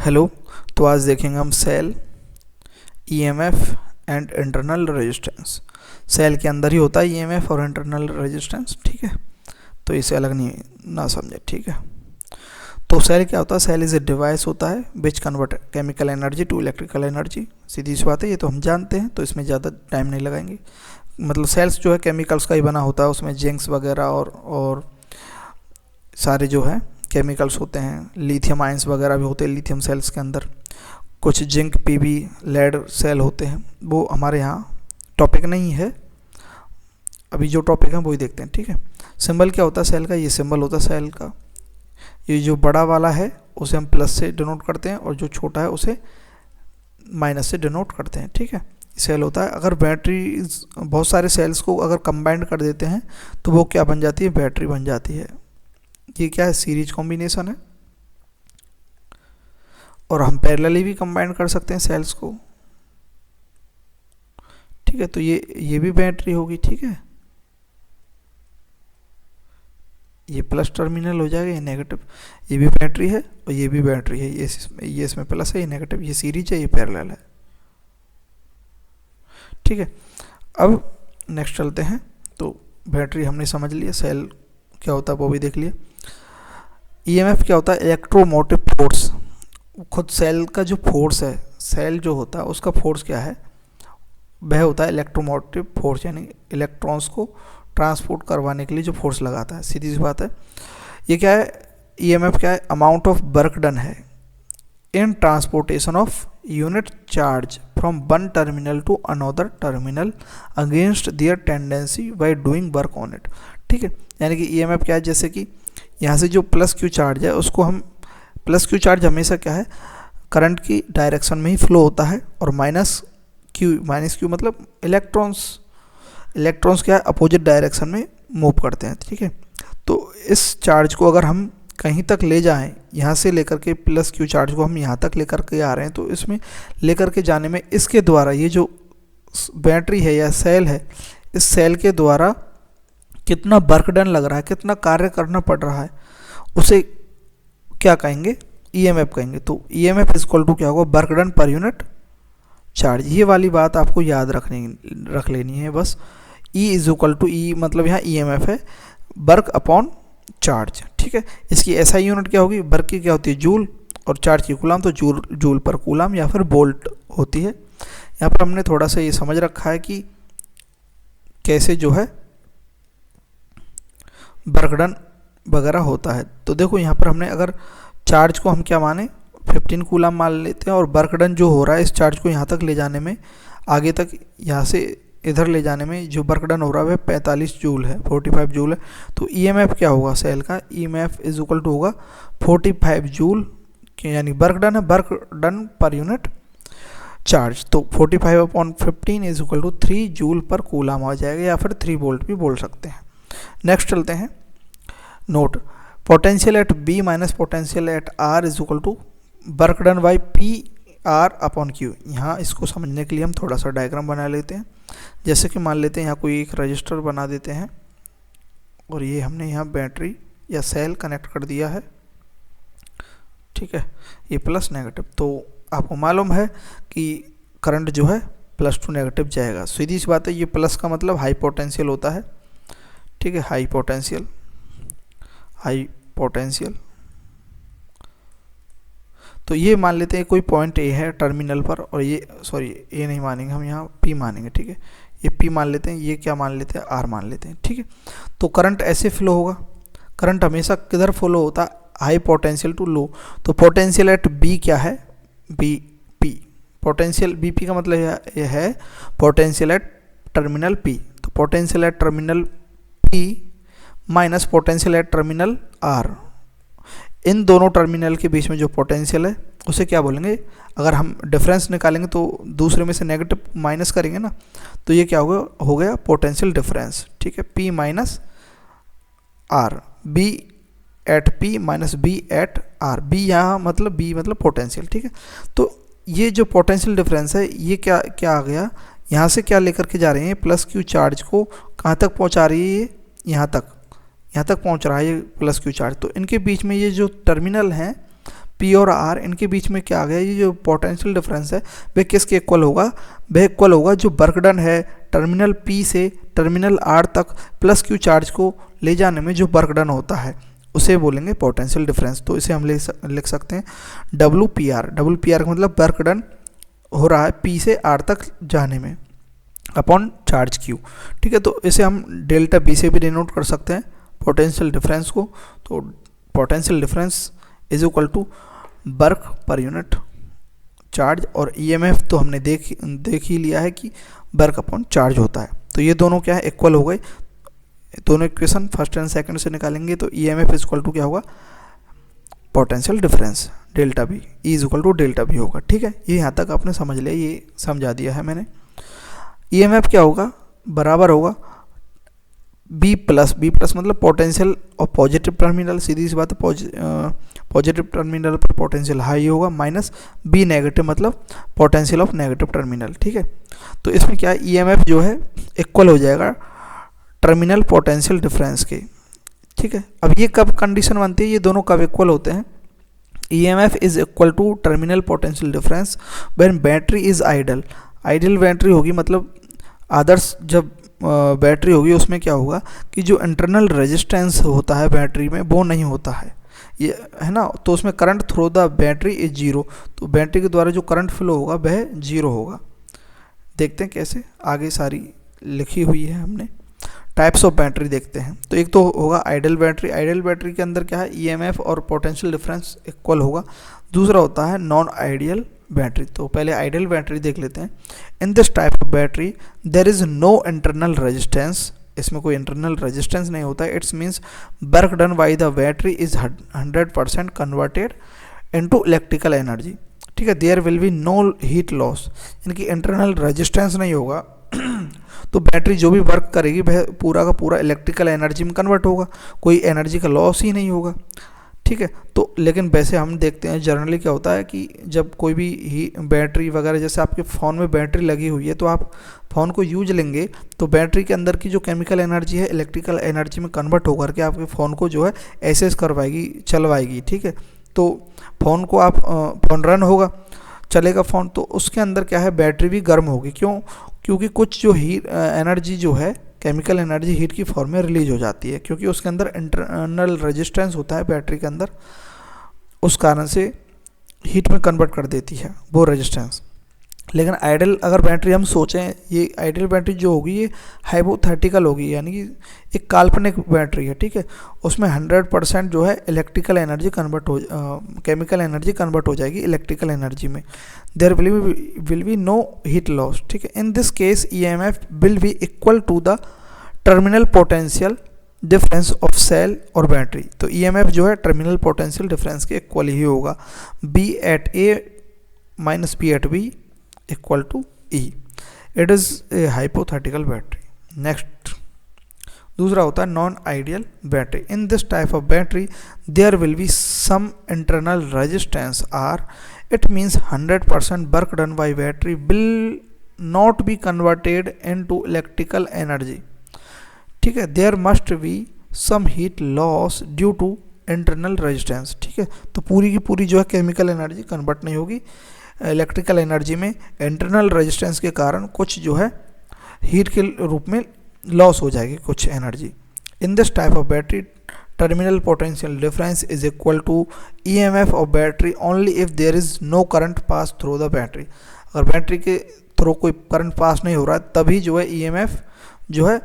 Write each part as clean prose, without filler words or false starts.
Hello. तो आज देखेंगे हम cell, EMF and internal resistance. Cell के अंदर ही होता है ईएमएफ और इंटरनल रेजिस्टेंस, ठीक है। तो इसे अलग नहीं ना समझे, ठीक है। तो सेल क्या होता है? सेल इज ए डिवाइस होता है which convert chemical energy to electrical energy. सीधी सी बात है, ये तो हम जानते हैं, तो इसमें ज़्यादा टाइम नहीं लगाएंगे। मतलब सेल्स जो है केमिकल्स का ही बना होता है, उसमें जिंक्स वगैरह और सारे जो है केमिकल्स होते हैं। लिथियम आयंस वगैरह भी होते हैं लिथियम सेल्स के अंदर। कुछ जिंक, पीबी, लेड सेल होते हैं। वो हमारे यहाँ टॉपिक नहीं है, अभी जो टॉपिक है वही देखते हैं, ठीक है। सिंबल क्या होता है सेल का? ये सिंबल होता है सेल का। ये जो बड़ा वाला है उसे हम प्लस से डिनोट करते हैं और जो छोटा है उसे माइनस से डिनोट करते हैं, ठीक है। सेल होता है। अगर बैटरी, बहुत सारे सेल्स को अगर कंबाइंड कर देते हैं तो वो क्या बन जाती है? बैटरी बन जाती है। ये क्या है? सीरीज कॉम्बिनेशन है। और हम पैरेलली भी कंबाइन कर सकते हैं सेल्स को, ठीक है। तो ये भी बैटरी होगी, ठीक है। ये प्लस टर्मिनल हो जाएगा, ये नेगेटिव। ये भी बैटरी है और ये भी बैटरी है। ये इसमें प्लस है, ये नेगेटिव। ये सीरीज है, ये पैरेलल है, ठीक है। अब नेक्स्ट चलते हैं। तो बैटरी हमने समझ लिया, सेल क्या होता है वो भी देख लिया। ईएमएफ क्या होता है? Electromotive force. खुद सेल का जो फोर्स है, सेल जो होता है उसका फोर्स क्या है? वह होता है इलेक्ट्रोमोटिव फोर्स, यानी इलेक्ट्रॉन्स को ट्रांसपोर्ट करवाने के लिए जो फोर्स लगाता है। सीधी सी बात है। ये क्या है? ईएमएफ क्या है? अमाउंट ऑफ वर्क डन है in transportation of unit charge from one terminal to another terminal against their tendency by doing work on it, ठीक है। यानी कि ईएमएफ क्या है? जैसे कि यहाँ से जो प्लस क्यू चार्ज है उसको हम, प्लस क्यू चार्ज हमेशा क्या है? करंट की डायरेक्शन में ही फ्लो होता है। और माइनस क्यू मतलब इलेक्ट्रॉन्स क्या है? अपोजिट डायरेक्शन में मूव करते हैं, ठीक है। तो इस चार्ज को अगर हम कहीं तक ले जाएं, यहाँ से लेकर के प्लस क्यू चार्ज को हम यहाँ तक लेकर के आ रहे हैं, तो इसमें लेकर के जाने में इसके द्वारा, ये जो बैटरी है या सेल है, इस सेल के द्वारा कितना वर्क डन लग रहा है, कितना कार्य करना पड़ रहा है, उसे क्या कहेंगे? ईएमएफ कहेंगे। तो ईएमएफ इज इक्वल टू क्या होगा? Work done per unit charge. ये वाली बात आपको याद रख लेनी है बस। ई इज इक्वल टू, ई मतलब यहाँ ईएमएफ है, वर्क अपॉन चार्ज, ठीक है। इसकी एसआई यूनिट क्या होगी? वर्क की क्या होती है? जूल, और चार्ज की कूलाम। तो जूल पर कूलाम या फिर वोल्ट होती है। यहाँ पर हमने थोड़ा सा ये समझ रखा है कि कैसे जो है वर्क डन वगैरह होता है। तो देखो यहाँ पर हमने अगर चार्ज को हम क्या माने? 15 कूलाम मान लेते हैं, और वर्क डन जो हो रहा है इस चार्ज को यहाँ तक ले जाने में, आगे तक यहाँ से इधर ले जाने में जो वर्क डन हो रहा है वह 45 जूल है, 45 जूल है। तो ईएमएफ क्या होगा सेल का? ईएमएफ इज इक्वल टू होगा 45 जूल, यानी वर्क डन है, work done per unit charge. तो 45/15 is equal to 3 joule per coulomb आ जाएगा, या फिर 3 वोल्ट भी बोल सकते हैं। नेक्स्ट चलते हैं। Note, potential at B minus potential at R is equal to work done by P R upon Q. यहाँ इसको समझने के लिए हम थोड़ा सा डायग्राम बना लेते हैं। जैसे कि मान लेते हैं यहाँ कोई एक रजिस्टर बना देते हैं, और ये हमने यहाँ बैटरी या सेल कनेक्ट कर दिया है, ठीक है। ये प्लस नेगेटिव। तो आपको मालूम है कि करंट जो है प्लस टू नेगेटिव जाएगा। सीधी सी बात है, ये प्लस का मतलब हाई पोटेंशियल होता है, ठीक है। हाई पोटेंशियल तो ये मान लेते हैं कोई पॉइंट ए है टर्मिनल पर, और ये, सॉरी ए नहीं मानेंगे हम, यहाँ पी मानेंगे, ठीक है। ये पी मान लेते हैं, ये क्या मान लेते हैं? आर मान लेते हैं, ठीक है। तो करंट ऐसे फ्लो होगा। करंट हमेशा किधर फ्लो होता है? High potential to low. तो पोटेंशियल एट बी क्या है? B P. Potential B P का मतलब यह है पोटेंशियल एट टर्मिनल पी। तो potential at terminal P minus potential at terminal R. इन दोनों टर्मिनल के बीच में जो पोटेंशियल है उसे क्या बोलेंगे? अगर हम डिफरेंस निकालेंगे तो दूसरे में से नेगेटिव माइनस करेंगे ना, तो ये क्या होगा? हो गया पोटेंशियल डिफरेंस, ठीक है। P minus R, B at P minus B at R। B यहाँ मतलब B मतलब पोटेंशियल, ठीक है। तो ये जो पोटेंशियल डिफरेंस है, ये क्या आ गया? यहाँ से क्या लेकर के जा रहे हैं? प्लस क्यू चार्ज को कहाँ तक पहुँचा रही है? ये यहाँ तक पहुँच रहा है ये प्लस क्यू चार्ज। तो इनके बीच में ये जो टर्मिनल हैं पी और आर, इनके बीच में क्या आ गया, ये जो पोटेंशियल डिफरेंस है वह किसके इक्वल होगा, वह इक्वल होगा जो वर्क डन है टर्मिनल पी से टर्मिनल आर तक प्लस क्यू चार्ज को ले जाने में जो वर्क डन होता है उसे बोलेंगे पोटेंशियल डिफरेंस। तो इसे हम लिख सकते हैं डब्ल्यू पी आर का मतलब वर्क डन हो रहा है पी से आर तक जाने में अपॉन चार्ज क्यू। ठीक है, तो इसे हम डेल्टा बी से भी डिनोट कर सकते हैं पोटेंशियल डिफरेंस को। तो potential difference is equal to work per unit charge, और ईएमएफ तो हमने देख ही लिया है कि वर्क अपॉन चार्ज होता है। तो ये दोनों क्या है, इक्वल हो गए। दोनों इक्वेशन फर्स्ट एंड सेकंड से निकालेंगे तो ईएमएफ इज इक्वल टू क्या होगा, potential difference delta B is equal to delta B होगा। ठीक है, ये यहाँ तक आपने समझ लिया, ये समझा दिया है मैंने। ईएमएफ क्या होगा, बराबर होगा बी प्लस मतलब पोटेंशियल और पॉजिटिव टर्मिनल, सीधी सी बात है, पॉजिटिव टर्मिनल पर पोटेंशियल हाई होगा, माइनस बी नेगेटिव मतलब पोटेंशियल ऑफ नेगेटिव टर्मिनल। ठीक है, तो इसमें क्या ईएमएफ जो है इक्वल हो जाएगा टर्मिनल पोटेंशियल डिफरेंस के। ठीक है, अब ये कब कंडीशन बनती है, ये दोनों कब इक्वल होते हैं, EMF is equal to terminal potential difference when battery is ideal. Ideal battery होगी मतलब आदर्श जब बैटरी होगी उसमें क्या होगा कि जो इंटरनल रेजिस्टेंस होता है बैटरी में वो नहीं होता है, ये है ना, तो उसमें current through the battery is zero. तो बैटरी के द्वारा जो करंट फ्लो होगा वह जीरो होगा। देखते हैं कैसे, आगे सारी लिखी हुई है हमने। टाइप्स ऑफ बैटरी देखते हैं। तो एक तो होगा आइडल बैटरी। आइडल बैटरी के अंदर क्या है, ईएमएफ और पोटेंशियल डिफरेंस इक्वल होगा। दूसरा होता है नॉन आइडियल बैटरी। तो पहले आइडल बैटरी देख लेते हैं। In this type of battery there is no internal resistance, इसमें कोई इंटरनल रेजिस्टेंस नहीं होता है। It's means work done by the battery is 100% converted into electrical energy. ठीक है, there will be no heat loss, यानी कि इंटरनल रेजिस्टेंस नहीं होगा तो बैटरी जो भी वर्क करेगी वह पूरा का पूरा इलेक्ट्रिकल एनर्जी में कन्वर्ट होगा, कोई एनर्जी का लॉस ही नहीं होगा। ठीक है, तो लेकिन वैसे हम देखते हैं जनरली क्या होता है कि जब कोई भी बैटरी वगैरह, जैसे आपके फ़ोन में बैटरी लगी हुई है तो आप फ़ोन को यूज लेंगे तो बैटरी के अंदर की जो केमिकल एनर्जी है इलेक्ट्रिकल एनर्जी में कन्वर्ट होकर के आपके फ़ोन को जो है एसेस करवाएगी, चलवाएगी। ठीक है, तो फ़ोन को आप फ़ोन रन होगा, चलेगा फ़ोन, तो उसके अंदर क्या है बैटरी भी गर्म होगी। क्यों, क्योंकि कुछ जो हीट एनर्जी जो है केमिकल एनर्जी हीट की फॉर्म में रिलीज हो जाती है, क्योंकि उसके अंदर इंटरनल रेजिस्टेंस होता है बैटरी के अंदर, उस कारण से हीट में कन्वर्ट कर देती है वो रेजिस्टेंस। लेकिन आइडल अगर बैटरी हम सोचें, ये आइडल बैटरी जो होगी ये हाइपोथेटिकल होगी, यानी कि एक काल्पनिक बैटरी है। ठीक है, उसमें 100% जो है इलेक्ट्रिकल एनर्जी कन्वर्ट हो केमिकल एनर्जी कन्वर्ट हो जाएगी इलेक्ट्रिकल एनर्जी में। There will be no heat loss. ठीक है, in this case EMF will be equal to the terminal potential difference of cell और बैटरी। तो ईएमएफ जो है टर्मिनल पोटेंशियल डिफरेंस के इक्वल ही होगा, B at A minus B at B equal to E. It is a hypothetical battery. Next, दूसरा होता है non ideal battery. In this type of battery there will be some internal resistance R. It means 100% work done by battery will not be converted into electrical energy. ठीक है, there must be some heat loss due to internal resistance. ठीक है, तो पूरी की पूरी जो है केमिकल एनर्जी कन्वर्ट नहीं होगी इलेक्ट्रिकल एनर्जी में, इंटरनल रेजिस्टेंस के कारण कुछ जो है हीट के रूप में लॉस हो जाएगी कुछ energy. In this type of battery terminal potential difference is equal to EMF of battery only if there is no current pass through the battery. अगर बैटरी के थ्रू कोई करंट पास नहीं हो रहा है तभी जो है ईएमएफ जो है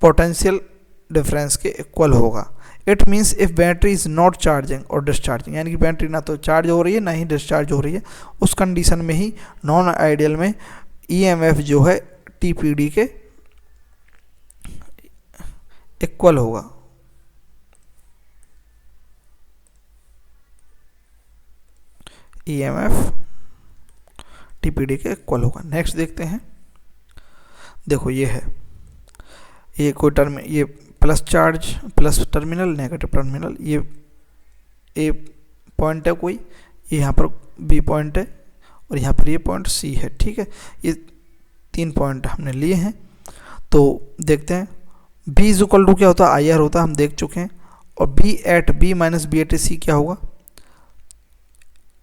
पोटेंशियल डिफरेंस के इक्वल होगा। It means if battery is not charging और डिस्चार्जिंग, यानी कि बैटरी ना तो चार्ज हो रही है ना ही डिस्चार्ज हो रही है, उस कंडीशन में ही नॉन आइडियल में ईएमएफ जो है टीपीडी के इक्वल होगा। ईएमएफ टीपीडी के इक्वल होगा। नेक्स्ट देखते हैं, देखो ये है, ये कोई टर्म, ये plus charge plus terminal negative terminal, ये ए पॉइंट है कोई, ये यहाँ पर बी पॉइंट है और यहाँ पर ये पॉइंट सी है। ठीक है, ये 3 पॉइंट हमने लिए हैं। तो देखते हैं बी इज इक्वल टू क्या होता है, आई आर होता है, हम देख चुके हैं। और B at B minus B at C क्या होगा,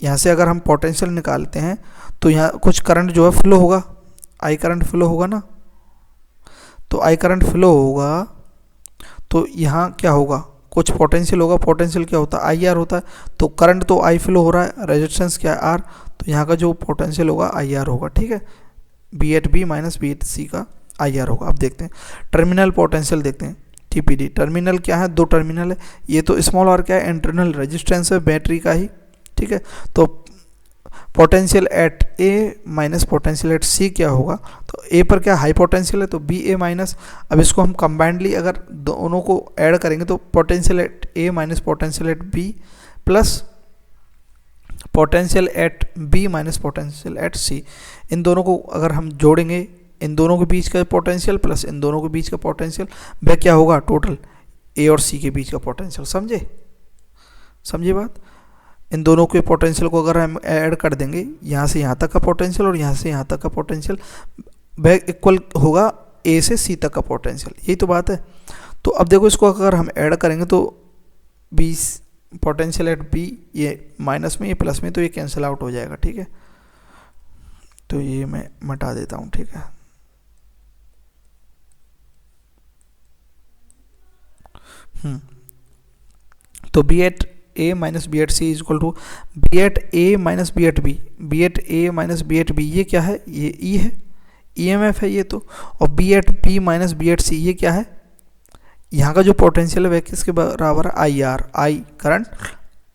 यहाँ से अगर हम पोटेंशियल निकालते हैं तो यहाँ कुछ करंट जो है फ्लो होगा, आई करंट फ्लो होगा ना। तो आई करंट फ्लो होगा तो यहाँ क्या होगा, कुछ पोटेंशियल होगा। पोटेंशियल क्या होता है, आई आर होता है। तो करंट तो आई फ्लो हो रहा है, रेजिस्टेंस क्या है, आर। तो यहाँ का जो पोटेंशियल होगा आई आर होगा, ठीक है। B at B minus B at C का आई आर होगा। अब देखते हैं टर्मिनल पोटेंशियल, देखते हैं टीपीडी। टर्मिनल क्या है, दो टर्मिनल है। ये तो स्मॉल आर क्या है, इंटरनल रेजिस्टेंस है बैटरी का ही, ठीक है। तो potential at A minus potential at C क्या होगा, तो ए पर क्या हाई पोटेंशियल है तो बी ए माइनस। अब इसको हम कंबाइंडली अगर दोनों को ऐड करेंगे तो potential at A minus potential at B plus potential at B minus potential at C. इन दोनों को अगर हम जोड़ेंगे, इन दोनों के बीच का पोटेंशियल प्लस इन दोनों के बीच का पोटेंशियल, वह क्या होगा, टोटल ए और सी के बीच का पोटेंशियल। समझे, समझे बात। इन दोनों के पोटेंशियल को अगर हम ऐड कर देंगे, यहाँ से यहाँ तक का पोटेंशियल और यहाँ से यहाँ तक का पोटेंशियल, वह इक्वल होगा ए से सी तक का पोटेंशियल। यही तो बात है। तो अब देखो इसको अगर हम ऐड करेंगे तो बी पोटेंशियल एट बी, ये माइनस में ये प्लस में, तो ये कैंसिल आउट हो जाएगा, ठीक है। तो ये मैं मिटा देता हूँ, ठीक है। तो B at A minus B at C is equal to B at A minus B at B. B at A minus B at B ये क्या है, ये ई है, ईएमएफ है ये तो। और B at B minus B at C ये क्या है, यहाँ का जो पोटेंशियल है वह किसके बराबर है, I R. I current,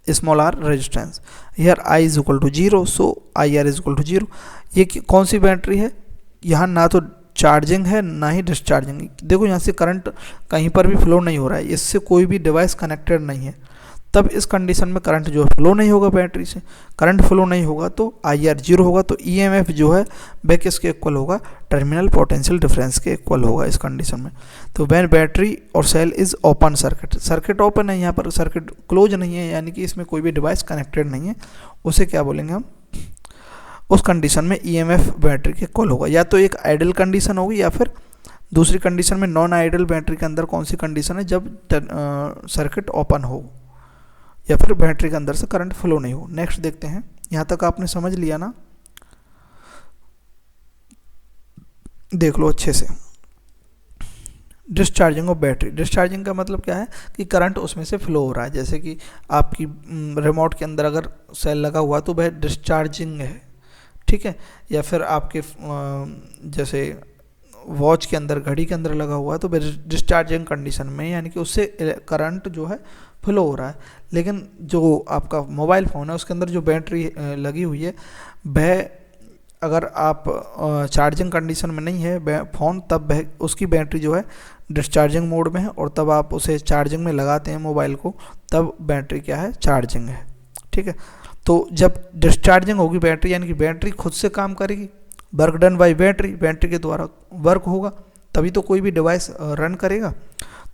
small r resistance. Here I is equal to zero, so I R is equal to zero. ये कौन सी बैटरी है, यहाँ ना तो चार्जिंग है ना ही डिस्चार्जिंग। देखो यहाँ से करंट कहीं पर भी फ्लो नहीं हो रहा है, इससे कोई भी डिवाइस कनेक्टेड नहीं है। तब इस कंडीशन में करंट जो है फ्लो नहीं होगा बैटरी से। करंट फ्लो नहीं होगा तो आई आर जीरो होगा। तो ईएमएफ जो है वह किसके इक्वल होगा, टर्मिनल पोटेंशियल डिफरेंस के इक्वल होगा इस कंडीशन में। तो व्हेन बैटरी और cell is open circuit, circuit open है, यहाँ पर सर्किट क्लोज नहीं है, यानी कि इसमें कोई भी डिवाइस कनेक्टेड नहीं है, उसे क्या बोलेंगे हम, उस कंडीशन में ईएमएफ बैटरी के इक्वल होगा। या तो एक आइडल कंडीशन होगी या फिर दूसरी कंडीशन में नॉन आइडल बैटरी के अंदर कौन सी कंडीशन है, जब सर्किट ओपन हो या फिर बैटरी के अंदर से करंट फ्लो नहीं हो। नेक्स्ट देखते हैं, यहाँ तक आपने समझ लिया ना, देख लो अच्छे से। डिस्चार्जिंग ऑफ बैटरी, डिस्चार्जिंग का मतलब क्या है कि करंट उसमें से फ्लो हो रहा है। जैसे कि आपकी रिमोट के अंदर अगर सेल लगा हुआ तो वह डिस्चार्जिंग है, ठीक है। या फिर आपके जैसे वॉच के अंदर, घड़ी के अंदर लगा हुआ है तो वह डिस्चार्जिंग कंडीशन में, यानी कि उससे करंट जो है फ्लो हो रहा है। लेकिन जो आपका मोबाइल फ़ोन है उसके अंदर जो बैटरी लगी हुई है वह अगर आप चार्जिंग कंडीशन में नहीं है फ़ोन, तब उसकी बैटरी जो है डिस्चार्जिंग मोड में है, और तब आप उसे चार्जिंग में लगाते हैं मोबाइल को, तब बैटरी क्या है, चार्जिंग है, ठीक है। तो जब डिस्चार्जिंग होगी बैटरी, यानी कि बैटरी खुद से काम करेगी, work done by battery, battery के द्वारा वर्क होगा, तभी तो कोई भी डिवाइस रन करेगा।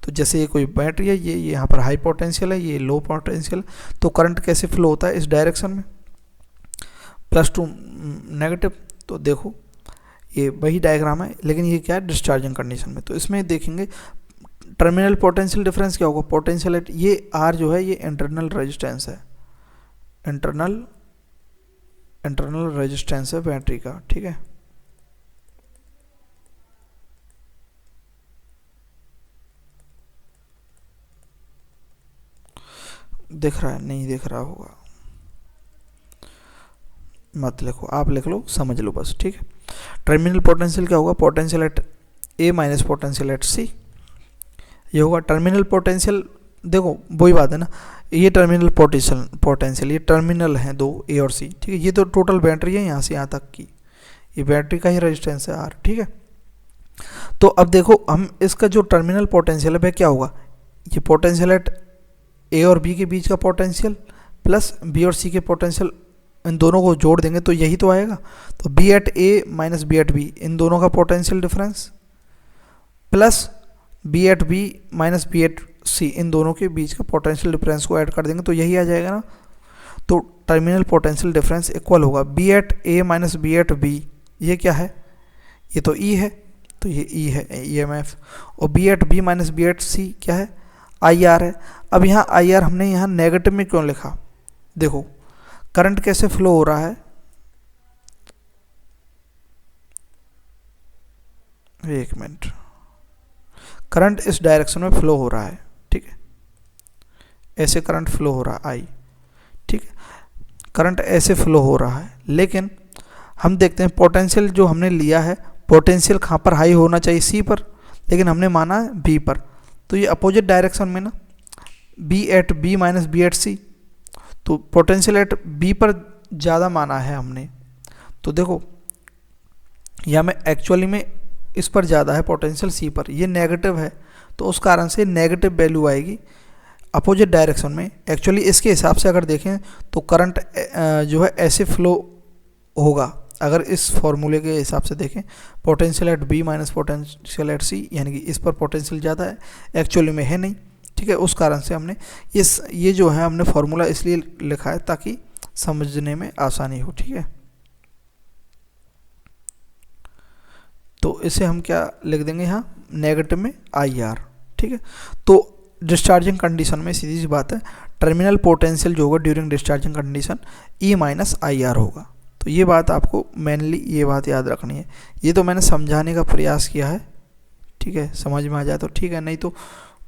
तो जैसे ये कोई बैटरी है, ये यहाँ पर हाई पोटेंशियल है, ये लो पोटेंशियल, तो करंट कैसे फ्लो होता है इस डायरेक्शन में, प्लस टू नेगेटिव। तो देखो ये वही डायग्राम है, लेकिन ये क्या है, डिस्चार्जिंग कंडीशन में। तो इसमें देखेंगे टर्मिनल पोटेंशियल डिफरेंस क्या होगा, पोटेंशियल, ये आर जो है ये इंटरनल रेजिस्टेंस है, इंटरनल रेजिस्टेंस है बैटरी का, ठीक है। दिख रहा है, नहीं दिख रहा होगा मत लिखो, आप लिख लो, समझ लो बस, ठीक है। टर्मिनल पोटेंशियल क्या होगा, potential at A minus potential at C, ये होगा टर्मिनल पोटेंशियल। देखो वही बात है ना, ये टर्मिनल पोटेंशियल ये टर्मिनल हैं दो, ए और सी, ठीक है। ये तो टोटल बैटरी है यहाँ से यहाँ तक की, ये बैटरी का ही रेजिस्टेंस है आर, ठीक है। तो अब देखो हम इसका जो टर्मिनल पोटेंशियल है वह क्या होगा, ये पोटेंशियल एट ए और बी के बीच का पोटेंशियल प्लस बी और सी के पोटेंशियल, इन दोनों को जोड़ देंगे तो यही तो आएगा। तो B at A minus B at B, इन दोनों का potential difference, plus B at B minus B at C, इन दोनों के बीच का पोटेंशियल डिफरेंस को ऐड कर देंगे तो यही आ जाएगा ना। तो टर्मिनल पोटेंशियल डिफरेंस इक्वल होगा B at A minus B at B, ये क्या है, ये तो ई है, तो ये ई है ईएमएफ। और B at B minus B at C क्या है, आई आर है। अब यहाँ आई आर हमने यहाँ नेगेटिव में क्यों लिखा, देखो करंट कैसे फ्लो हो रहा है, एक मिनट, करंट इस डायरेक्शन में फ्लो हो रहा है, ठीक है, ऐसे करंट फ्लो हो रहा है आई, ठीक है, करंट ऐसे फ्लो हो रहा है। लेकिन हम देखते हैं पोटेंशियल जो हमने लिया है, पोटेंशियल कहाँ पर हाई होना चाहिए, सी पर, लेकिन हमने माना है बी पर। तो ये अपोजिट डायरेक्शन में ना, B at B minus B at C, तो पोटेंशियल एट बी पर ज़्यादा माना है हमने। तो देखो यहाँ में एक्चुअली में इस पर ज़्यादा है पोटेंशियल सी पर, ये नेगेटिव है, तो उस कारण से नेगेटिव वैल्यू आएगी अपोजिट डायरेक्शन में। एक्चुअली इसके हिसाब से अगर देखें तो करंट जो है ऐसे फ्लो होगा, अगर इस फॉर्मूले के हिसाब से देखें, potential at B minus potential at C, यानी कि इस पर पोटेंशियल ज़्यादा है, एक्चुअली में है नहीं, ठीक है। उस कारण से हमने ये जो है हमने फॉर्मूला इसलिए लिखा है ताकि समझने में आसानी हो, ठीक है। तो इसे हम क्या लिख देंगे यहाँ, नेगेटिव में आई आर, ठीक है। तो डिस्चार्जिंग कंडीशन में सीधी सी बात है, टर्मिनल पोटेंशियल जो होगा during discharging condition E minus I are होगा। तो ये बात आपको मेनली ये बात याद रखनी है। ये तो मैंने समझाने का प्रयास किया है, ठीक है, समझ में आ जाए तो ठीक है, नहीं तो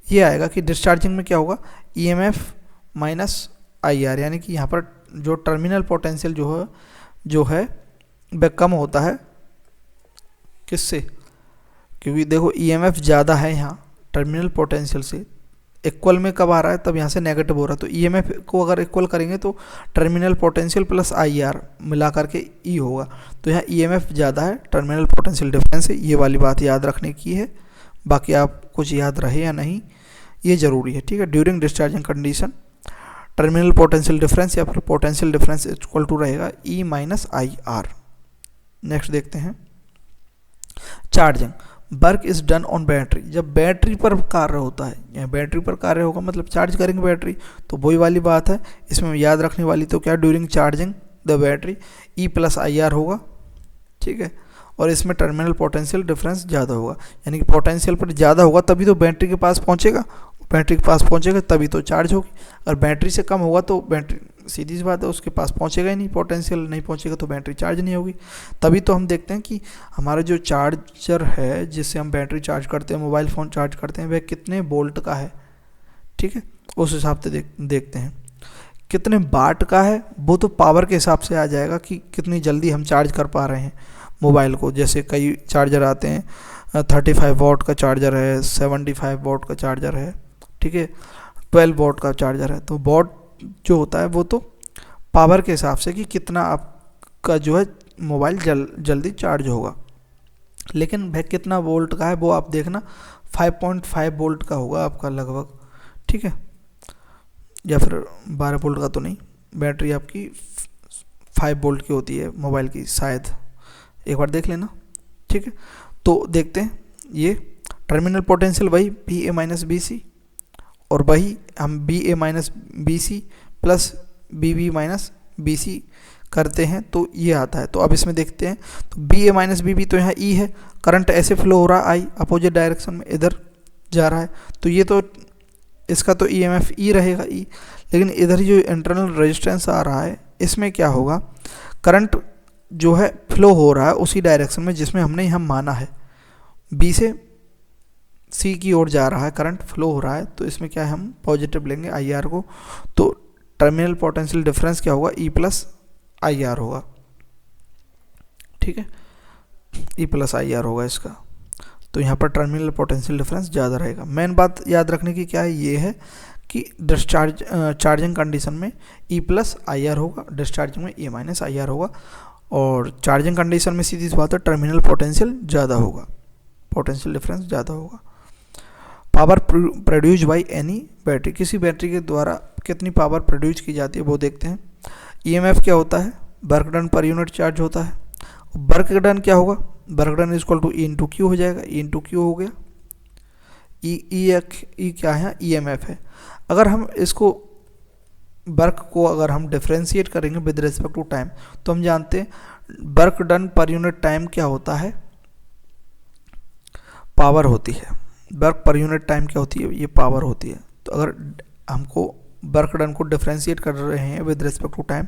ये आएगा कि डिस्चार्जिंग में क्या होगा, E M F minus I R, यानी कि यहाँ पर जो टर्मिनल पोटेंशियल जो है वह कम होता है, किससे, क्योंकि देखो ई एम एफ ज़्यादा है यहाँ टर्मिनल पोटेंशियल से, इक्वल में कब आ रहा है, तब यहाँ से नेगेटिव हो रहा है। तो ई एम एफ को अगर इक्वल करेंगे तो terminal potential plus I R मिला करके ई होगा। तो यहाँ ई एम एफ ज़्यादा है, टर्मिनल पोटेंशियल डिफरेंस है, ये वाली बात याद रखने की है। बाकी आप कुछ याद रहे या नहीं ये ज़रूरी है, ठीक है। During discharging condition terminal potential difference या फिर पोटेंशियल डिफरेंस इक्वल टू रहेगा ई माइनस आई आर। नेक्स्ट देखते हैं charging, work is done on battery. जब बैटरी पर कार्य होता है, या बैटरी पर कार्य होगा मतलब चार्ज करेंगे बैटरी, तो वही वाली बात है। इसमें याद रखने वाली तो क्या, during charging the battery E plus I R होगा, ठीक है। और इसमें टर्मिनल पोटेंशियल डिफरेंस ज़्यादा होगा, यानी कि पोटेंशियल पर ज़्यादा होगा तभी तो बैटरी के पास पहुँचेगा, बैटरी के पास पहुँचेगा तभी तो चार्ज होगी। अगर बैटरी से कम होगा तो बैटरी, सीधी सी बात है, उसके पास पहुँचेगा ही नहीं, पोटेंशियल नहीं पहुँचेगा तो बैटरी चार्ज नहीं होगी। तभी तो हम देखते हैं कि हमारा जो चार्जर है जिससे हम बैटरी चार्ज करते हैं, मोबाइल फ़ोन चार्ज करते हैं, वह कितने वोल्ट का है, ठीक है, उस हिसाब से देखते हैं। कितने वाट का है वो तो पावर के हिसाब से आ जाएगा कि कितनी जल्दी हम चार्ज कर पा रहे हैं मोबाइल को। जैसे कई चार्जर आते हैं, 35 वॉट का चार्जर है, 75 वॉट का चार्जर है, ठीक है, 12 वॉट का चार्जर है। तो वॉट जो होता है वो तो पावर के हिसाब से कि कितना आपका जो है मोबाइल जल्दी चार्ज होगा। लेकिन वह कितना वोल्ट का है वो आप देखना, 5.5 वोल्ट का होगा आपका लगभग, ठीक है, या फिर 12 वोल्ट का तो नहीं, बैटरी आपकी 5 वोल्ट की होती है मोबाइल की शायद, एक बार देख लेना, ठीक है। तो देखते हैं ये टर्मिनल पोटेंशियल वही B A minus B C, और वही हम B A minus B C plus B B minus B C करते हैं तो ये आता है। तो अब इसमें देखते हैं, तो B A minus B B तो यहाँ ई है, करंट ऐसे फ्लो हो रहा है आई अपोजिट डायरेक्शन में इधर जा रहा है, तो ये तो इसका तो ई एम एफ ई रहेगा ई, लेकिन इधर जो इंटरनल रेजिस्टेंस आ रहा है इसमें क्या होगा, करंट जो है फ्लो हो रहा है उसी डायरेक्शन में जिसमें हमने यहाँ माना है, बी से सी की ओर जा रहा है, करंट फ्लो हो रहा है, तो इसमें क्या है हम पॉजिटिव लेंगे आई आर को। तो टर्मिनल पोटेंशियल डिफरेंस क्या होगा, ई प्लस आई आर होगा, ठीक है, ई प्लस आई आर होगा इसका। तो यहाँ पर टर्मिनल पोटेंशियल डिफरेंस ज़्यादा रहेगा। मेन बात याद रखने की क्या है, ये है कि चार्जिंग कंडीशन में ई प्लस आई आर होगा, डिस्चार्जिंग में ई माइनस आई आर होगा, और चार्जिंग कंडीशन में सीधी सी बात है टर्मिनल पोटेंशियल ज़्यादा होगा, पोटेंशियल डिफरेंस ज़्यादा होगा। Power produce by any battery, किसी बैटरी के द्वारा कितनी पावर प्रोड्यूस की जाती है वो देखते हैं। ईएमएफ क्या होता है, work done per unit charge होता है। वर्क डन क्या होगा, work done is equal to E into Q हो जाएगा, ई इंटू क्यू हो गया। ई क्या है, ईएमएफ है। अगर हम इसको वर्क को अगर हम डिफ्रेंशिएट करेंगे विद रिस्पेक्ट टू टाइम, तो हम जानते हैं work done per unit time क्या होता है, पावर होती है। वर्क पर यूनिट टाइम क्या होती है, ये पावर होती है। तो अगर हमको वर्क डन को डिफ्रेंशिएट कर रहे हैं विद रिस्पेक्ट टू टाइम,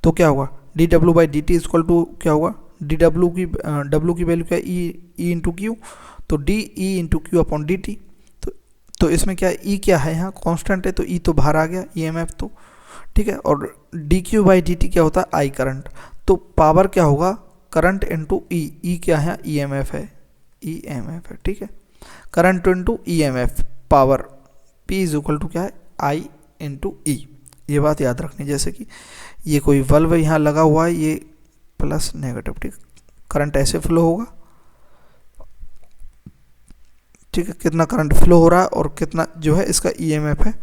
तो क्या होगा D W by D T equal to क्या होगा डी डब्ल्यू की डब्ल्यू की वैल्यू क्या है ई इंटू क्यू, तो D E into Q upon D T. तो इसमें क्या है ई क्या है यहाँ कांस्टेंट है, तो ई तो बाहर आ गया ईएमएफ तो ठीक है। और D Q by D T क्या होता है आई करंट, तो पावर क्या होगा करंट इंटू ई क्या है ईएमएफ है, ईएमएफ है ठीक है। Current into EMF power P is equal to क्या है आई इंटू ई, ये बात याद रखनी। जैसे कि ये कोई वल्व यहाँ लगा हुआ है, ये प्लस नेगेटिव ठीक, करंट ऐसे फ्लो होगा ठीक है, कितना करंट फ्लो हो रहा है और कितना जो है इसका ईएमएफ है,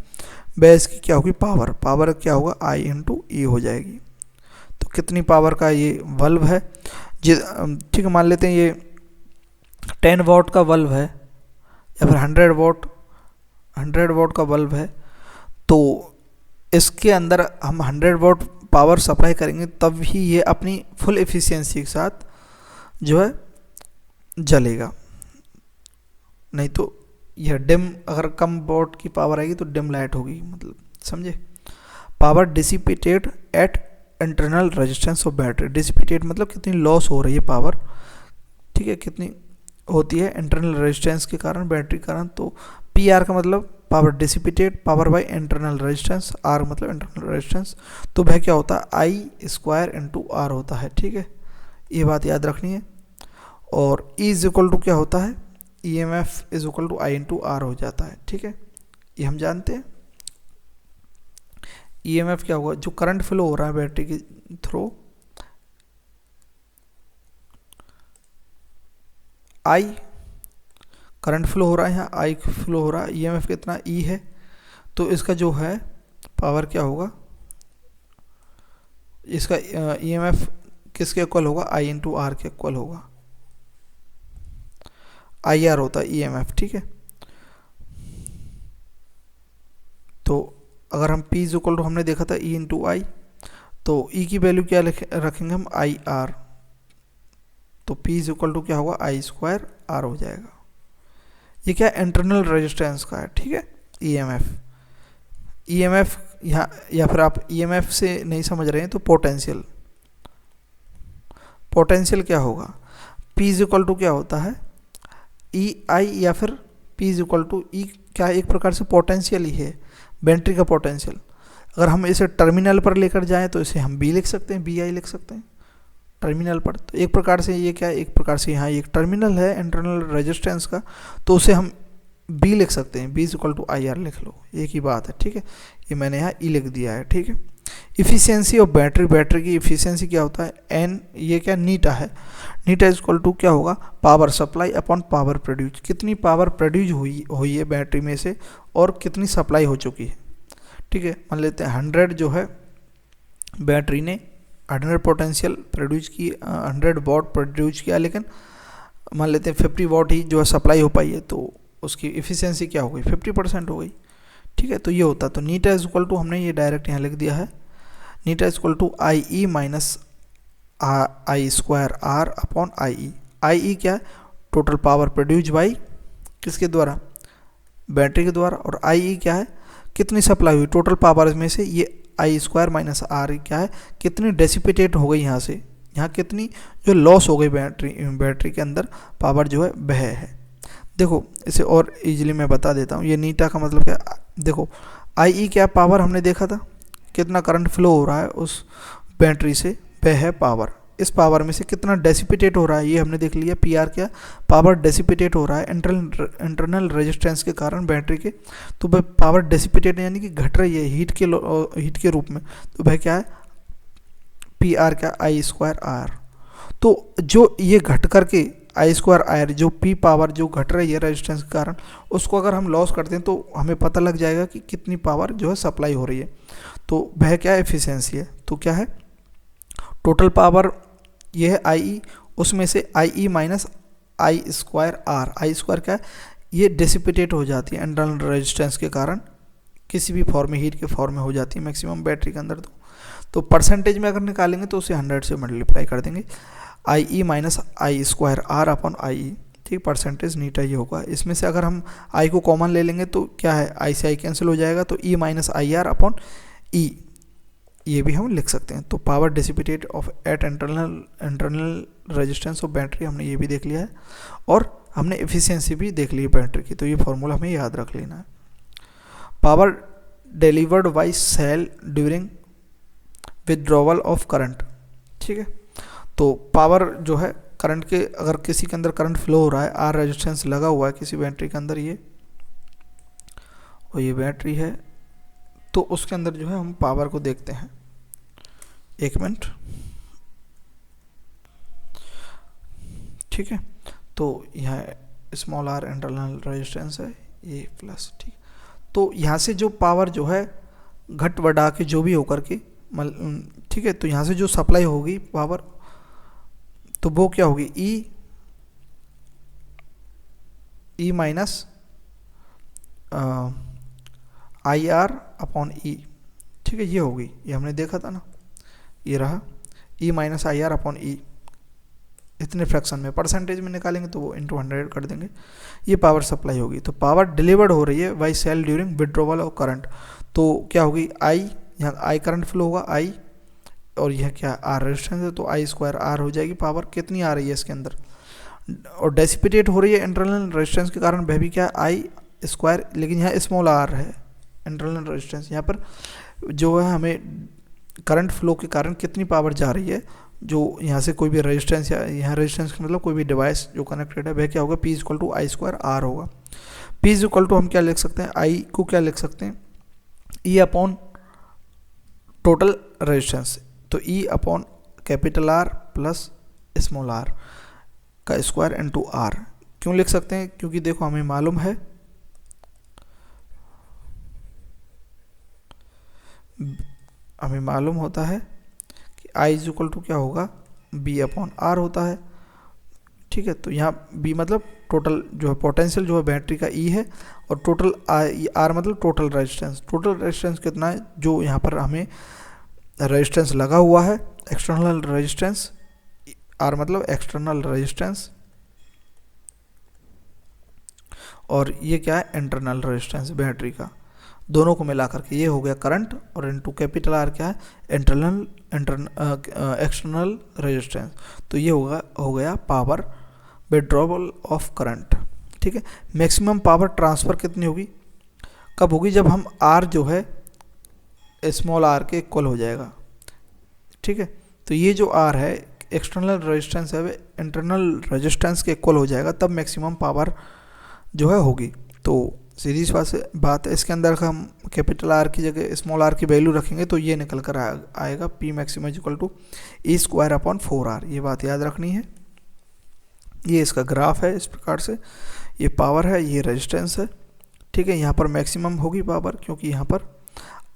बेस की क्या होगी पावर, पावर क्या होगा आई इंटू ई हो जाएगी। तो कितनी पावर का ये वल्व है ठीक है, मान लेते हैं ये 10 वॉट का वल्व है या फिर 100 वॉट का बल्ब है, तो इसके अंदर हम 100 वॉट पावर सप्लाई करेंगे तब ही ये अपनी फुल एफिशिएंसी के साथ जो है जलेगा, नहीं तो यह डिम, अगर कम वॉट की पावर आएगी तो डिम लाइट होगी, मतलब समझे। Power dissipated at internal resistance of battery, dissipated मतलब कितनी लॉस हो रही है पावर ठीक है, कितनी होती है इंटरनल रेजिस्टेंस के कारण बैटरी के कारण। तो पी आर का मतलब power dissipated power by internal resistance, R मतलब इंटरनल रेजिस्टेंस, तो वह क्या होता है आई स्क्वायर इंटू आर होता है ठीक है, ये बात याद रखनी है। और ई इज इक्वल टू क्या होता है E M F is equal to I into R हो जाता है ठीक है, ये हम जानते हैं। ई एम एफ क्या होगा जो करंट फ्लो हो रहा है बैटरी के थ्रू, आई करंट फ्लो हो रहा है यहाँ, आई फ्लो हो रहा है, ईएमएफ कितना ई है, तो इसका जो है पावर क्या होगा, इसका ईएमएफ किसके इक्वल होगा आई इंटू आर के इक्वल होगा, आई आर होता है ईएमएफ ठीक है। तो अगर हम पी इज इक्वल टू हमने देखा था ई इंटू आई, तो ई की वैल्यू क्या रखेंगे हम आई आर, तो P इज इक्वल टू क्या होगा आई स्क्वायर आर हो जाएगा। ये क्या इंटरनल रेजिस्टेंस का है ठीक है ईएमएफ, ईएमएफ यहाँ, या फिर आप ईएमएफ से नहीं समझ रहे हैं तो पोटेंशियल, पोटेंशियल क्या होगा P इज इक्वल टू क्या होता है ई आई, या फिर P इज इक्वल टू ई क्या एक प्रकार से पोटेंशियल ही है, बैटरी का पोटेंशियल। अगर हम इसे टर्मिनल पर लेकर जाएं तो इसे हम बी लिख सकते हैं, बी आई लिख सकते हैं टर्मिनल पर। तो एक प्रकार से ये क्या है, एक प्रकार से यहाँ एक टर्मिनल है इंटरनल रेजिस्टेंस का, तो उसे हम बी लिख सकते हैं, B is equal to I R लिख लो, एक ही बात है ठीक है। ये मैंने यहाँ ई लिख दिया है ठीक है। इफिशियंसी ऑफ बैटरी, बैटरी की इफिशियंसी क्या होता है एन, ये क्या नीटा है, नीटा इज इक्वल टू क्या होगा power supply upon power produce, कितनी पावर प्रोड्यूस हुई है बैटरी में से और कितनी सप्लाई हो चुकी है ठीक है। मान लेते हैं 100 जो है बैटरी ने 100 पोटेंशियल प्रोड्यूस की, 100 वॉट प्रोड्यूस किया, लेकिन मान लेते हैं 50 वॉट ही जो है सप्लाई हो पाई है, तो उसकी इफिशियंसी क्या हो गई 50% हो गई ठीक है। तो ये होता, तो नीटा इज इक्वल टू हमने ये डायरेक्ट यहाँ लिख दिया है, eta is equal to I E minus I square R upon I E. I E क्या है टोटल पावर प्रोड्यूस बाई किसके द्वारा बैटरी के द्वारा, और आई ई क्या है कितनी सप्लाई हुई टोटल पावर में से, ये आई स्क्वायर माइनस आर क्या है कितनी डेसिपेटेट हो गई यहाँ से, यहाँ कितनी जो लॉस हो गई बैटरी के अंदर पावर जो है वह है। देखो इसे और इजीली मैं बता देता हूँ, ये नीटा का मतलब क्या, देखो आई ई क्या पावर हमने देखा था, कितना करंट फ्लो हो रहा है उस बैटरी से, वह है पावर। इस पावर में से कितना डेसिपेटेट हो रहा है ये हमने देख लिया, पी आर क्या पावर डेसिपेटेट हो रहा है इंटरनल रेजिस्टेंस के कारण बैटरी के, तो वह पावर डेसिपेटेट यानी कि घट रही है हीट के रूप में, तो वह क्या है पी आर क्या आई स्क्वायर आर। तो जो ये घट करके आई स्क्वायर आर जो पी पावर जो घट रही है रेजिस्टेंस के कारण, उसको अगर हम लॉस करते हैं तो हमें पता लग जाएगा कि कितनी पावर जो है सप्लाई हो रही है, तो वह क्या एफिशिएंसी है। तो क्या है टोटल पावर ये है आई ई, उसमें से I E minus I square R, I square क्या है ये डेसिपेटेट हो जाती है इंटरनल रेजिस्टेंस के कारण, किसी भी फॉर्म में हीट के फॉर्म में हो जाती है मैक्सिमम बैटरी के अंदर। तो परसेंटेज में अगर निकालेंगे तो उसे 100 से मल्टीप्लाई कर देंगे, I E minus I square R upon I E ठीक, परसेंटेज नीटा ये होगा। इसमें से अगर हम आई को कॉमन ले लेंगे तो क्या है आई से आई कैंसिल हो जाएगा, तो E minus I R upon E ये भी हम लिख सकते हैं। तो power dissipated of at internal resistance of battery हमने ये भी देख लिया है, और हमने एफिशिएंसी भी देख ली है बैटरी की, तो ये फॉर्मूला हमें याद रख लेना है। Power delivered by cell during withdrawal of current, ठीक है। तो पावर जो है करंट के, अगर किसी के अंदर करंट फ्लो हो रहा है, आर रेजिस्टेंस लगा हुआ है किसी बैटरी के अंदर, ये और ये बैटरी है, तो उसके अंदर जो है हम पावर को देखते हैं। एक मिनट, ठीक है। तो यहाँ स्मॉल आर इंटरनल रेजिस्टेंस है, ये प्लस, ठीक। तो यहाँ से जो पावर जो है घट बढ़ा के जो भी होकर के, ठीक है, तो यहाँ से जो सप्लाई होगी पावर, तो वो क्या होगी, ई माइनस आई आर अपॉन ई, ठीक है, ये होगी, ये हमने देखा था ना, ये रहा ई माइनस आई आर अपॉन ई, इतने फ्रैक्शन में, परसेंटेज में निकालेंगे तो वो इंटू 100 कर देंगे, ये पावर सप्लाई होगी। तो पावर डिलीवर्ड हो रही है by cell during withdrawal of current, तो क्या होगी, आई, यहाँ आई करंट फ्लो होगा आई, और यह क्या आर रेजिस्टेंस है, तो आई स्क्वायर आर हो जाएगी। पावर कितनी आ रही है इसके अंदर, और डेसिपेटेट हो रही है इंटरनल रेजिस्टेंस के कारण, वह भी क्या आई स्क्वायर, लेकिन यहाँ स्मॉल आर है इंटरनल रेजिस्टेंस, यहाँ पर जो है हमें करंट फ्लो के कारण कितनी पावर जा रही है, जो यहाँ से कोई भी रेजिस्टेंस, या यहाँ रेजिस्टेंस का मतलब कोई भी डिवाइस जो कनेक्टेड है, वह क्या होगा, P equal to I square R होगा। पी इक्वल टू हम क्या लिख सकते हैं, आई को क्या लिख सकते हैं, ई अपॉन टोटल रेजिस्टेंस, तो E upon capital R plus small r का स्क्वायर इनटू आर। क्यों लिख सकते हैं, क्योंकि देखो हमें मालूम है होता है कि आई इज इक्वल टू क्या होगा, बी अपॉन आर होता है, ठीक है। तो यहाँ बी मतलब टोटल जो है पोटेंशियल जो है बैटरी का ई है, और टोटल आर मतलब टोटल रेजिस्टेंस कितना है, जो यहाँ पर हमें रेजिस्टेंस लगा हुआ है, एक्सटर्नल रेजिस्टेंस, आर मतलब एक्सटर्नल रेजिस्टेंस, और ये क्या है इंटरनल रेजिस्टेंस बैटरी का, दोनों को मिला करके ये हो गया करंट, और इनटू कैपिटल आर क्या है एक्सटर्नल रेजिस्टेंस, तो ये हो गया पावर विड्रॉवल ऑफ करंट, ठीक है। मैक्सिमम पावर ट्रांसफ़र कितनी होगी, कब होगी, जब हम आर जो है स्मॉल आर के इक्वल हो जाएगा, ठीक है। तो ये जो आर है एक्सटर्नल रेजिस्टेंस है, इंटरनल रेजिस्टेंस के इक्वल हो जाएगा, तब मैक्सिमम पावर जो है होगी। तो सीधी बात है, इसके अंदर हम कैपिटल आर की जगह स्मॉल आर की वैल्यू रखेंगे, तो ये निकल कर आएगा P maximum equal to E square upon 4r, ये बात याद रखनी है। ये इसका ग्राफ है, इस प्रकार से, ये पावर है, ये रेजिस्टेंस है, ठीक है। यहाँ पर मैक्सिमम होगी पावर, क्योंकि यहाँ पर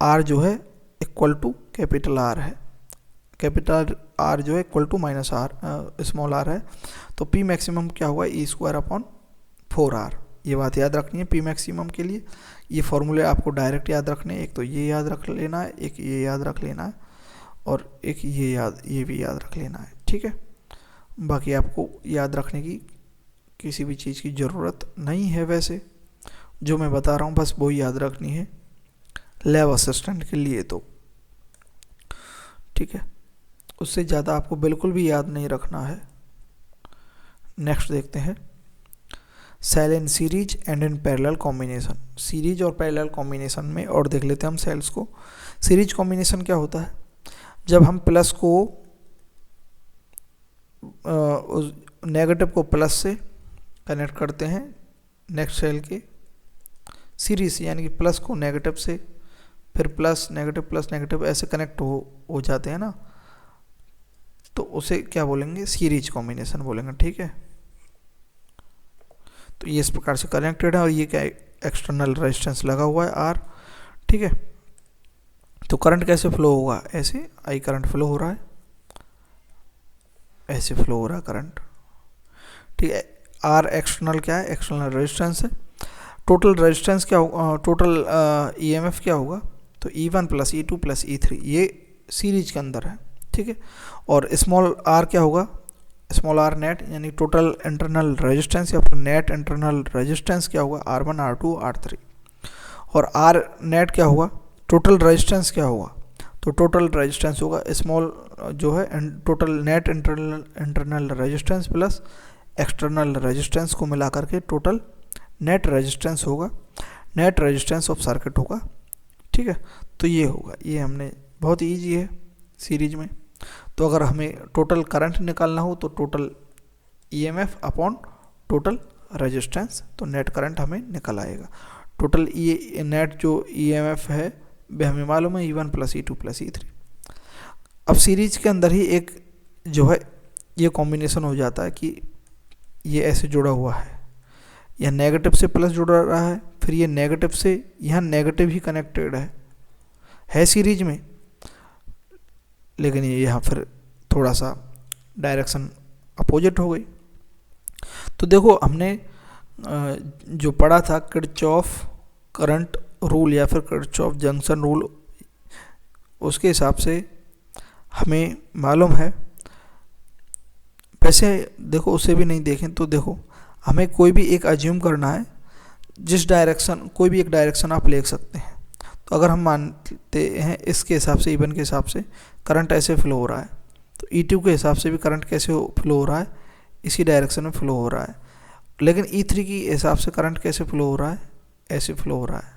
आर जो है इक्वल टू कैपिटल आर है, कैपिटल आर जो है equal to minus R small r है, तो पी मैक्सिमम क्या होगा, ई स्क्वायर अपॉन 4r, ये बात याद रखनी है। पी मैक्सिमम के लिए ये फॉर्मूले आपको डायरेक्ट याद रखने हैं, एक तो ये याद रख लेना है, एक ये याद रख लेना है, और एक ये भी याद रख लेना है, ठीक है। बाकी आपको याद रखने की किसी भी चीज़ की ज़रूरत नहीं है, वैसे जो मैं बता रहा हूँ बस वो याद रखनी है लैब असिस्टेंट के लिए, तो ठीक है, उससे ज़्यादा आपको बिल्कुल भी याद नहीं रखना है। नेक्स्ट देखते हैं, cell in series and in parallel combination, series और पैरेलल कॉम्बिनेशन में, और देख लेते हैं हम सेल्स को। सीरीज कॉम्बिनेशन क्या होता है, जब हम प्लस को नेगेटिव को प्लस से कनेक्ट करते हैं नेक्स्ट सेल के सीरीज, यानी कि प्लस को नेगेटिव से, फिर प्लस नेगेटिव ऐसे कनेक्ट हो जाते हैं ना, तो उसे क्या बोलेंगे, सीरीज कॉम्बिनेशन बोलेंगे, ठीक है। तो ये इस प्रकार से कनेक्टेड है, और ये क्या एक्सटर्नल रेजिस्टेंस लगा हुआ है आर, ठीक है। तो करंट कैसे फ्लो होगा, ऐसे आई करंट फ्लो हो रहा है, ऐसे फ्लो हो रहा है करंट, ठीक है। आर एक्सटर्नल क्या है, एक्सटर्नल रेजिस्टेंस है। टोटल रेजिस्टेंस क्या होगा, टोटल ईएमएफ क्या होगा, तो E1 plus E2 plus E3, ये सीरीज के अंदर है, ठीक है। और स्मॉल आर क्या होगा, स्मॉल आर नेट, यानी टोटल इंटरनल रेजिस्टेंस या फिर नेट इंटरनल रेजिस्टेंस क्या होगा, R1 R2 R3, और आर नेट क्या होगा, टोटल रेजिस्टेंस क्या होगा, तो टोटल रेजिस्टेंस होगा स्मॉल जो है total net internal resistance plus external resistance को मिला करके टोटल नेट रेजिस्टेंस होगा, नेट रेजिस्टेंस ऑफ सर्किट होगा। ठीक है, तो ये होगा, ये हमने बहुत ईजी है सीरीज में। तो अगर हमें टोटल करंट निकालना हो तो total EMF upon total resistance, तो नेट करंट हमें निकल आएगा। टोटल नेट जो ईएमएफ है वह हमें मालूम है E1 plus E2 plus E3। अब सीरीज के अंदर ही एक जो है ये कॉम्बिनेशन हो जाता है कि ये ऐसे जुड़ा हुआ है, यह नेगेटिव से प्लस जुड़ा रहा है, फिर ये नेगेटिव से यहाँ नेगेटिव ही कनेक्टेड है सीरीज में, लेकिन ये यहाँ फिर थोड़ा सा डायरेक्शन अपोजिट हो गई। तो देखो हमने जो पढ़ा था किरचॉफ करंट रूल या फिर किरचॉफ जंक्शन रूल, उसके हिसाब से हमें मालूम है, वैसे देखो उसे भी नहीं देखें तो देखो हमें कोई भी एक अज्यूम करना है, जिस डायरेक्शन कोई भी एक डायरेक्शन आप ले सकते हैं। तो अगर हम मानते हैं इसके हिसाब से E1 के हिसाब से करंट ऐसे फ्लो हो रहा है, तो E2 के हिसाब से भी करंट कैसे फ्लो हो रहा है, इसी डायरेक्शन में फ्लो हो रहा है। लेकिन E3 की हिसाब से करंट कैसे फ्लो हो रहा है, ऐसे फ्लो हो रहा है।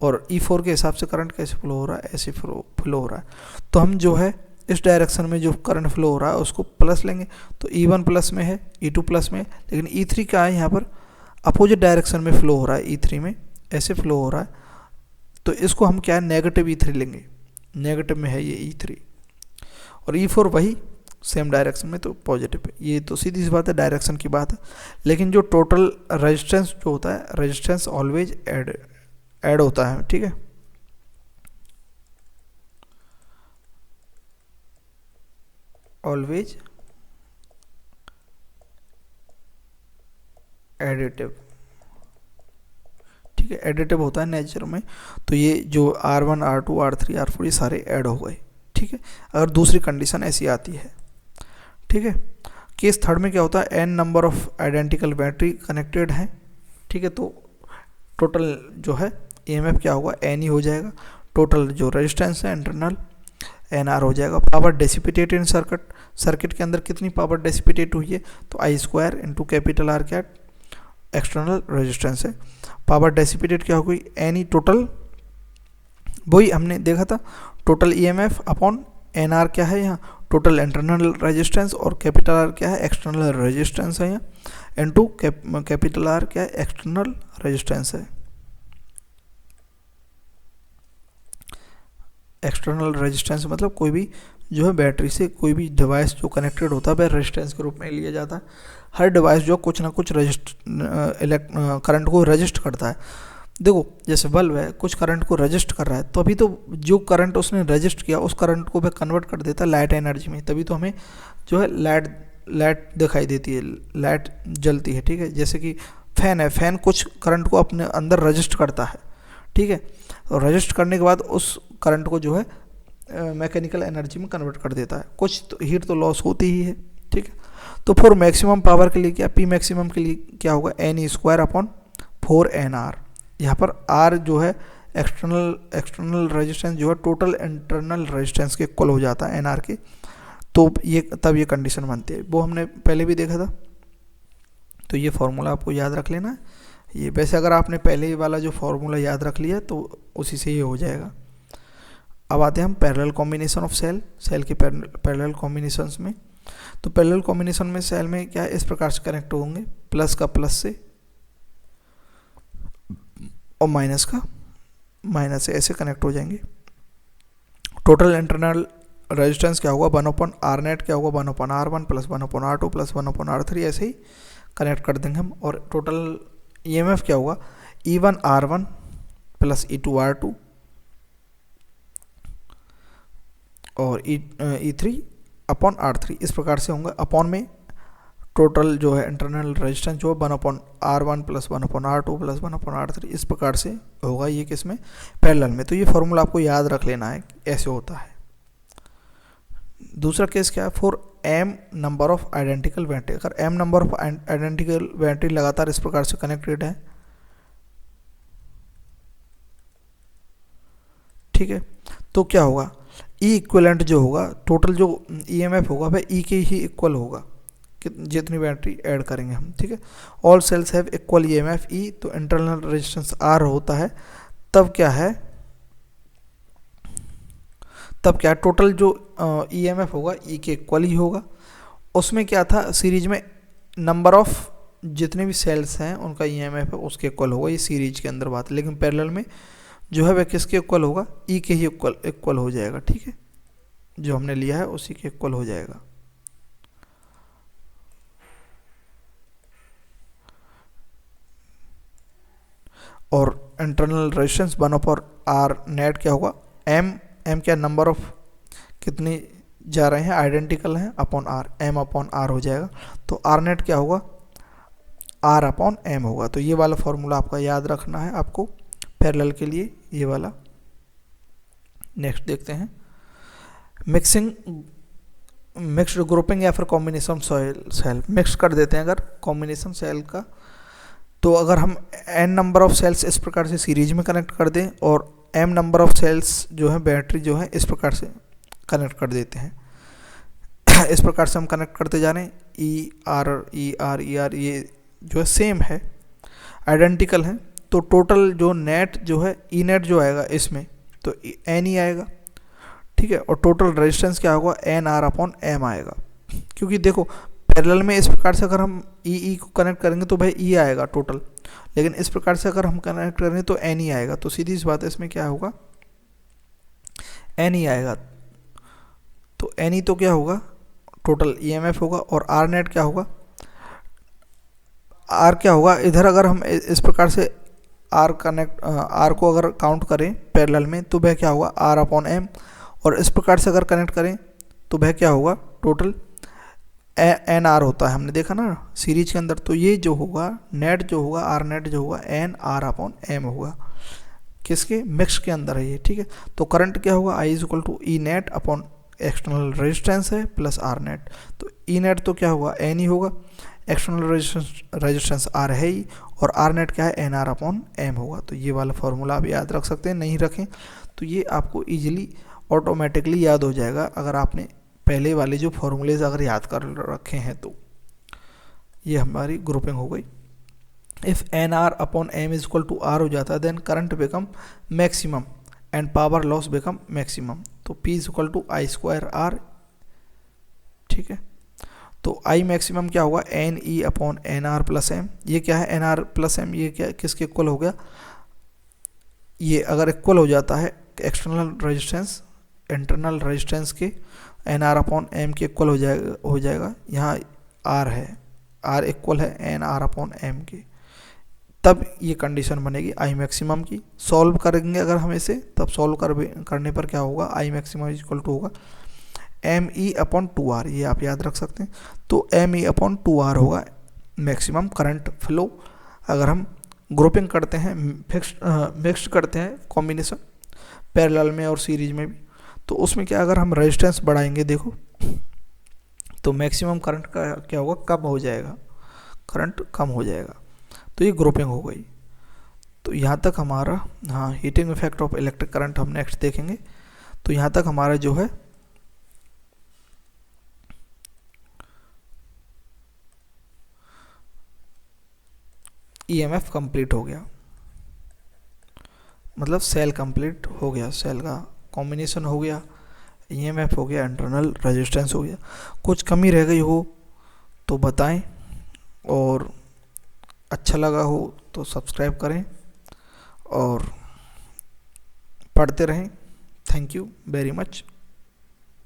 और E4 के हिसाब से करंट कैसे फ्लो हो रहा है, ऐसे फ्लो हो रहा है। तो हम जो है इस डायरेक्शन में जो करंट फ्लो हो रहा है उसको प्लस लेंगे, तो E1 प्लस में है, E2 प्लस में है, लेकिन E3 क्या है यहाँ पर अपोजिट डायरेक्शन में फ्लो हो रहा है, E3 में ऐसे फ्लो हो रहा है, तो इसको हम क्या है नेगेटिव E3 लेंगे, नेगेटिव में है ये E3, और E4 वही सेम डायरेक्शन में तो पॉजिटिव है। ये तो सीधी सी बात है, डायरेक्शन की बात है। लेकिन जो टोटल रेजिस्टेंस जो होता है, रेजिस्टेंस ऑलवेज ऐड होता है। ठीक है, ऑलवेज एडिटिव। ठीक है, एडिटिव होता है नेचर में। तो ये जो R1 R2 R3 R4 ये सारे ऐड हो गए। ठीक है, अगर दूसरी कंडीशन ऐसी आती है। ठीक है, केस थर्ड में क्या होता है, n number of identical battery connected हैं। ठीक है, तो टोटल जो है EMF क्या होगा, n ही हो जाएगा। टोटल जो रेजिस्टेंस है इंटरनल NR हो जाएगा। पावर डेसिपिटेट इन सर्किट, सर्किट के अंदर कितनी पावर डेसिपिटेट हुई है, तो I² इंटू कैपिटल R क्या एक्सटर्नल रेजिस्टेंस है। पावर डेसिपिटेट क्या हो गई, एनी टोटल, वही हमने देखा था, टोटल EMF अपॉन NR क्या है यहाँ टोटल इंटरनल रेजिस्टेंस, और कैपिटल R क्या है एक्सटर्नल रेजिस्टेंस है यहाँ, इनटू कैपिटल R क्या है एक्सटर्नल रेजिस्टेंस है। एक्सटर्नल रेजिस्टेंस मतलब कोई भी जो है बैटरी से कोई भी डिवाइस जो कनेक्टेड होता है वह रेजिस्टेंस के रूप में लिया जाता है। हर डिवाइस जो कुछ ना कुछ करंट को रजिस्ट करता है। देखो जैसे बल्ब है, कुछ करंट को रजिस्ट कर रहा है, तो अभी तो जो करंट उसने रजिस्ट किया उस करंट को वह कन्वर्ट कर देता है लाइट एनर्जी में, तभी तो हमें जो है लाइट दिखाई देती है, लाइट जलती है। ठीक है, जैसे कि फैन है, फैन कुछ करंट को अपने अंदर रजिस्ट करता है। ठीक है, और रजिस्ट करने के बाद उस करंट को जो है मैकेनिकल एनर्जी में कन्वर्ट कर देता है, कुछ तो हीट तो लॉस होती ही है। ठीक है, तो फॉर मैक्सिमम पावर के लिए क्या, P मैक्सिमम के लिए क्या होगा, NE² अपॉन 4NR। यहाँ पर R जो है एक्सटर्नल रेजिस्टेंस जो है टोटल इंटरनल रेजिस्टेंस के इक्वल हो जाता है NR के, तो ये तब ये कंडीशन बनती है। वो हमने पहले भी देखा था, तो ये फॉर्मूला आपको याद रख लेना है। ये वैसे अगर आपने पहले वाला जो फॉर्मूला याद रख लिया तो उसी से ये हो जाएगा। अब आते हैं हम पैरेलल कॉम्बिनेशन ऑफ सेल के पैरेलल कॉम्बिनेशंस में। तो पैरेलल कॉम्बिनेशन में सेल में क्या इस प्रकार से कनेक्ट होंगे, प्लस का प्लस से और माइनस का माइनस से, ऐसे कनेक्ट हो जाएंगे। टोटल इंटरनल रेजिस्टेंस क्या होगा, 1/R नेट क्या होगा, 1/R1 plus 1/R2 plus 1/R3, ऐसे ही कनेक्ट कर देंगे हम। और टोटल EMF क्या होगा, E1 R1 plus E2 R2 और E3 अपॉन R3, इस प्रकार से होंगे। अपॉन में टोटल जो है इंटरनल रेजिस्टेंस जो है 1/R1 plus 1/R2 plus 1/R3, इस प्रकार से होगा ये किस में, पैरेलल में। तो ये फॉर्मूला आपको याद रख लेना है, ऐसे होता है। दूसरा केस क्या है, for m number of identical battery. अगर m number of identical battery लगातार इस प्रकार से कनेक्टेड है, ठीक है, तो क्या होगा, ई इक्वलेंट जो होगा, टोटल जो ईएमएफ होगा वह ई के ही इक्वल होगा जितनी बैटरी ऐड करेंगे हम, ठीक है। All cells have equal EMF ई, तो इंटरनल रेजिस्टेंस आर होता है, तब क्या है टोटल जो ईएमएफ होगा ई के इक्वल ही होगा। उसमें क्या था, सीरीज में नंबर ऑफ जितने भी सेल्स हैं उनका ईएमएफ है उसके इक्वल होगा, ये सीरीज के अंदर बात है। लेकिन पैरेलल में जो है वह किसके इक्वल होगा, ई के ही इक्वल हो जाएगा, ठीक है। जो हमने लिया है उसी के इक्वल हो जाएगा। और इंटरनल रेजिस्टेंस 1/R नेट क्या होगा, एम क्या नंबर ऑफ कितनी जा रहे हैं आइडेंटिकल हैं upon R, M upon R हो जाएगा। तो आर नेट क्या होगा, आर अपॉन एम होगा। तो ये वाला फॉर्मूला आपका याद रखना है आपको पैरेलल के लिए, ये वाला। नेक्स्ट देखते हैं मिक्स्ड ग्रुपिंग या फिर कॉम्बिनेशन सेल। मिक्स कर देते हैं अगर कॉम्बिनेशन सेल का, तो अगर हम n नंबर ऑफ सेल्स इस प्रकार से सीरीज में कनेक्ट कर दें और m नंबर ऑफ सेल्स जो है बैटरी जो है इस प्रकार से कनेक्ट कर देते हैं। इस प्रकार से हम कनेक्ट करते जा रहे हैं, ई आर ये जो है सेम है, आइडेंटिकल है। तो टोटल जो नेट जो है ई नेट जो आएगा इसमें तो एन ही आएगा, ठीक है। और टोटल रेजिस्टेंस क्या होगा, एन आर अपॉन एम आएगा। क्योंकि देखो पैरेलल में इस प्रकार से अगर हम ई को कनेक्ट करेंगे तो भाई ई आएगा टोटल, लेकिन इस प्रकार से अगर हम कनेक्ट करेंगे तो एन ही आएगा। तो सीधी सी बात है, इसमें क्या होगा, एन ही आएगा। तो एन ही तो क्या होगा, टोटल ईएमएफ होगा। और आर नेट क्या होगा, आर क्या होगा, इधर अगर हम इस प्रकार से आर को अगर काउंट करें पैरेलल में तो वह क्या होगा, आर अपॉन एम। और इस प्रकार से अगर कनेक्ट करें तो वह क्या होगा, टोटल एन आर होता है, हमने देखा ना सीरीज के अंदर। तो ये जो होगा नेट जो होगा, आर नेट जो होगा एन आर अपॉन एम होगा, किसके, मिक्स के अंदर है ये, ठीक है। तो करंट क्या होगा, I is equal to E net upon external resistance है प्लस आर नेट। तो ई नेट तो क्या होगा, एन ही होगा, एक्सटर्नल रेजिस्टेंस आर है ही, और आर नेट क्या है, एन आर अपॉन एम होगा। तो ये वाला फॉर्मूला आप याद रख सकते हैं, नहीं रखें तो ये आपको ईजिली ऑटोमेटिकली याद हो जाएगा अगर आपने पहले वाले जो फॉर्मूलेज अगर याद कर रखे हैं। तो ये हमारी ग्रुपिंग हो गई। If N R upon M is equal to R हो जाता है then current become maximum and power loss become maximum. तो P is equal to I square R, ठीक है। तो आई मैक्सिमम क्या होगा, N E upon N R plus M. ये क्या है, एन आर प्लस एम, ये क्या किसके इक्वल हो गया, ये अगर इक्वल हो जाता है एक्सटर्नल रेजिस्टेंस इंटरनल रेजिस्टेंस के एन आर अपॉन एम के इक्वल हो जाएगा। यहाँ आर है, आर इक्वल है एन आर अपॉन एम के, तब ये कंडीशन बनेगी आई मैक्सिमम की। सॉल्व करेंगे अगर हम इसे, तब सॉल्व करने पर क्या होगा, I maximum is equal to होगा एम ई अपॉन 2R, ये आप याद रख सकते हैं। तो एम ई अपॉन 2R होगा मैक्सिमम करंट फ्लो। अगर हम ग्रुपिंग करते हैं, मिक्स करते हैं कॉम्बिनेशन पैरेलल में और सीरीज में भी, तो उसमें क्या अगर हम रेजिस्टेंस बढ़ाएंगे देखो तो मैक्सिमम करंट का क्या होगा, कम हो जाएगा, करंट कम हो जाएगा। तो ये ग्रुपिंग हो गई। तो यहाँ तक हमारा, हाँ, heating effect of electric current हम नेक्स्ट देखेंगे। तो यहाँ तक हमारा जो है ईएमएफ कंप्लीट हो गया, मतलब सेल कंप्लीट हो गया, सेल का कॉम्बिनेशन हो गया, ईएमएफ हो गया, इंटरनल रेजिस्टेंस हो गया। कुछ कमी रह गई हो तो बताएं, और अच्छा लगा हो तो सब्सक्राइब करें और पढ़ते रहें। Thank you very much.